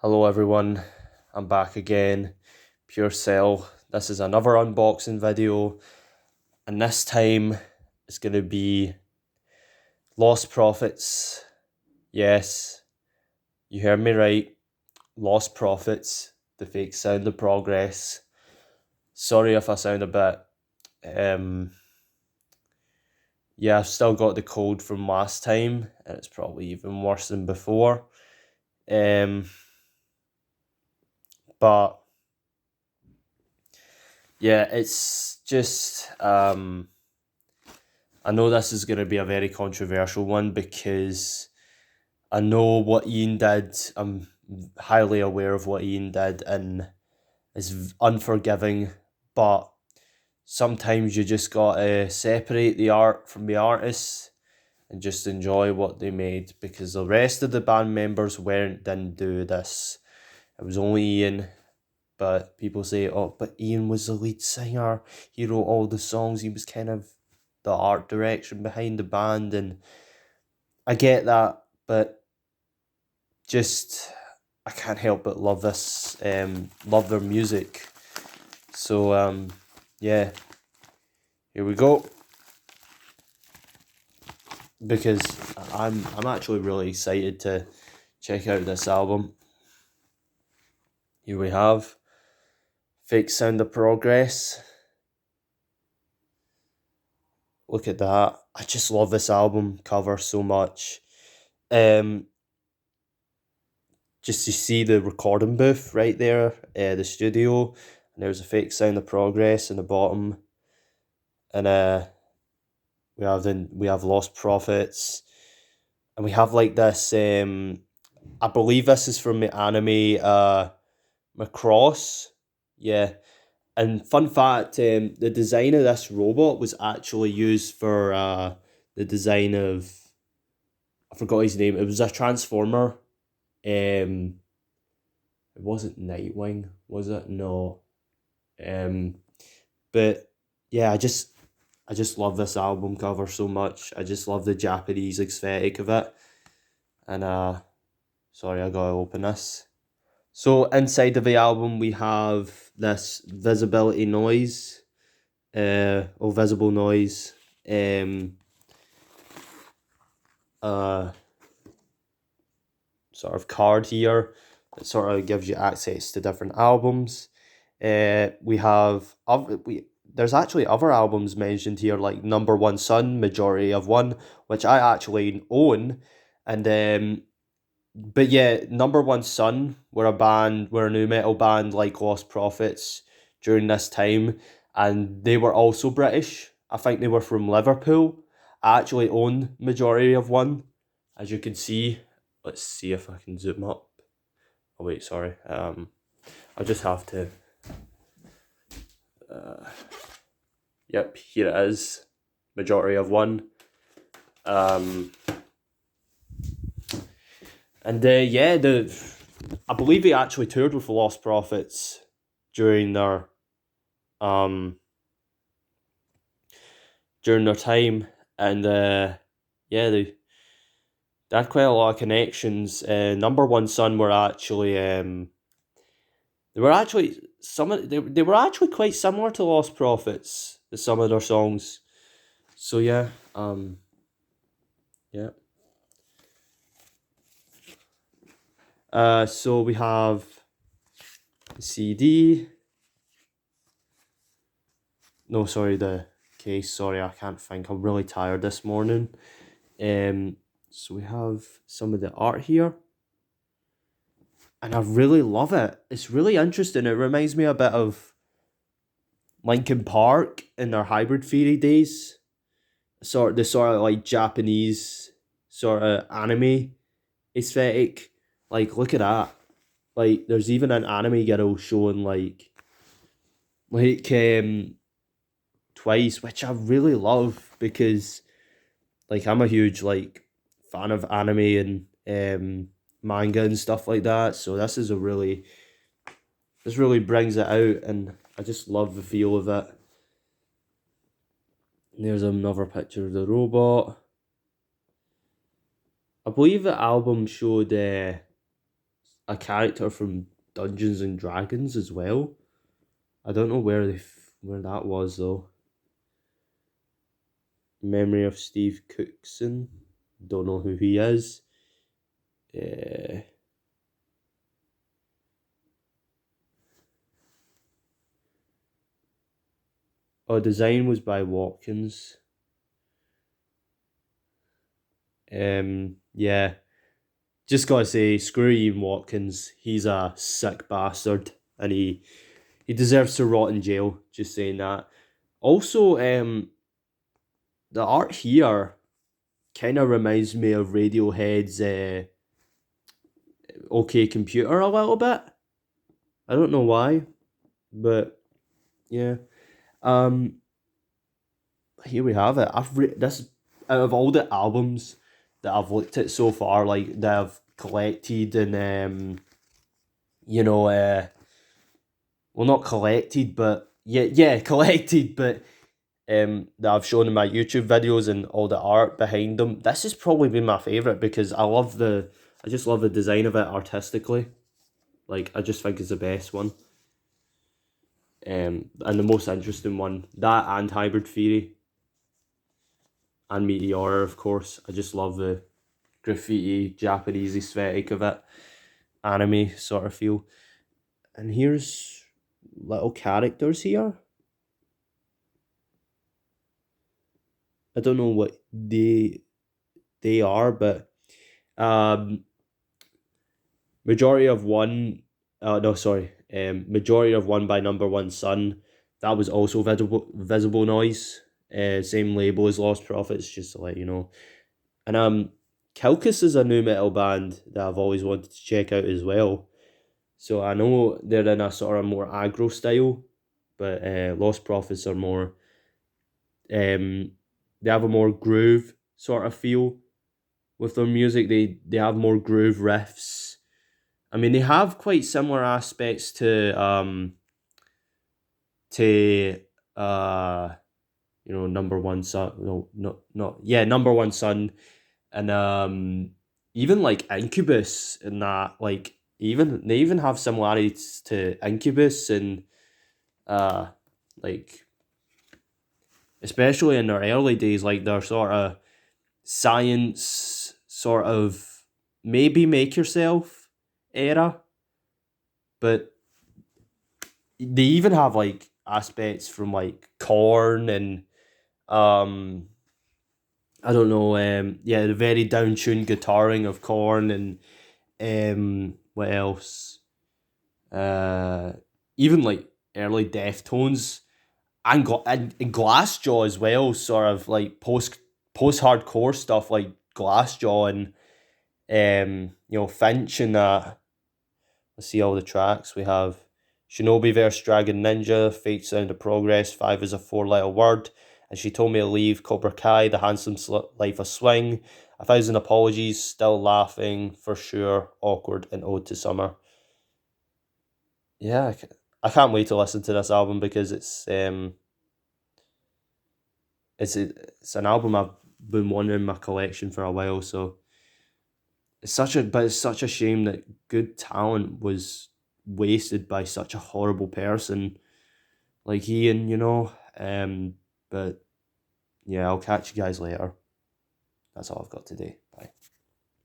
Hello everyone, I'm back again, Pure Cell. This is another unboxing video, and this time it's going to be Lostprophets. Yes, you heard me right, Lostprophets, the fake sound of progress. Sorry if I sound a bit, um, yeah, I've still got the cold from last time, and it's probably even worse than before. Um, but yeah, it's just I know this is going to be a very controversial one because I know what Ian did. I'm highly aware of what Ian did and is unforgiving, but sometimes you just gotta separate the art from the artists and just enjoy what they made because the rest of the band members didn't do this. It was only Ian. But people say, oh, but Ian was the lead singer. He wrote all the songs. He was kind of the art direction behind the band. And I get that, but just I can't help but love this, love their music. So yeah, here we go. Because I'm actually really excited to check out this album. Here we have Fake Sound of Progress. Look at that. I just love this album cover so much. Um, just to see the recording booth right there, the studio, and there's a fake sound of progress in the bottom, and we have Lostprophets, and we have like this. I believe this is from the anime Macross, yeah. And fun fact, the design of this robot was actually used for the design of, I forgot his name. It was a transformer. It wasn't Nightwing, was it? No. Um, but yeah, I just love this album cover so much. I just love the Japanese aesthetic of it. And sorry, I gotta open this. So inside of the album we have this visibility noise, or visible noise, uh, sort of card here that sort of gives you access to different albums. We have there's actually other albums mentioned here like Number One Son, Majority of One, which I actually own, and but yeah, Number One Son were a new metal band like Lost Prophets during this time, and they were also British. I think they were from Liverpool. I actually own Majority of One, as you can see. Let's see if I can zoom up. Oh wait, sorry. I just have to. Yep, here it is. Majority of One. Um, and yeah, I believe they actually toured with the Lost Prophets during their um time, and yeah, they had quite a lot of connections. Number One Son were actually they were actually they were actually quite similar to Lost Prophets. Some of their songs. So yeah, yeah. So we have the CD. No, sorry, the case. Sorry, I can't think. I'm really tired this morning. So we have some of the art here, and I really love it. It's really interesting. It reminds me a bit of Linkin Park in their Hybrid Theory days. Sort of like Japanese sort of anime aesthetic. Like, look at that. Like, there's even an anime girl showing like Twice, which I really love because like I'm a huge like fan of anime and manga and stuff like that. So this really brings it out, and I just love the feel of it. And there's another picture of the robot. I believe the album showed a character from Dungeons and Dragons as well. I don't know where that was though. Memory of Steve Cookson. Don't know who he is. Uh, design was by Watkins. Yeah. Just gotta say, screw Ian Watkins. He's a sick bastard, and he deserves to rot in jail. Just saying that. Also, the art here kind of reminds me of Radiohead's OK Computer a little bit. I don't know why, but yeah. Um, Here we have it. This out of all the albums that I've looked at so far, like that I've collected and you know, well not collected, but yeah, collected, but that I've shown in my YouTube videos and all the art behind them. This has probably been my favorite because I just love the design of it artistically. Like I just think it's the best one. And the most interesting one. That and Hybrid Theory and Meteor, of course. I just love the graffiti Japanese aesthetic of it. Anime sort of feel. And here's little characters here. I don't know what they are, but um majority of one no sorry. Majority of One by Number One Sun. That was also visible noise. Same label as Lostprophets, just to let you know. And Kilkus is a new metal band that I've always wanted to check out as well. So I know they're in a sort of more aggro style, but Lostprophets are more they have a more groove sort of feel with their music. They have more groove riffs. I mean, they have quite similar aspects to uh Number One Sun. No, yeah, Number One Sun, and even like Incubus and that. Like even they even have similarities to Incubus and uh like especially in their early days, like their sort of science sort of maybe make yourself era, but they even have like aspects from like Corn and um I don't know, yeah, the very down tuned guitaring of Corn and what else? Uh Even like early Deftones and and Glassjaw as well, sort of like post hardcore stuff like Glassjaw and Finch and that. Let's see all the tracks we have. Shinobi vs Dragon Ninja, Fate Sound of Progress, Five is a Four-Letter Word, and She Told Me to Leave, Cobra Kai, The Handsome Life of Swing, A Thousand Apologies, Still Laughing, For Sure, Awkward, and Ode to Summer. Yeah, I can't wait to listen to this album because it's an album I've been wanting in my collection for a while. So it's such a shame that good talent was wasted by such a horrible person like Ian, you know. But yeah, I'll catch you guys later. That's all I've got today. Bye.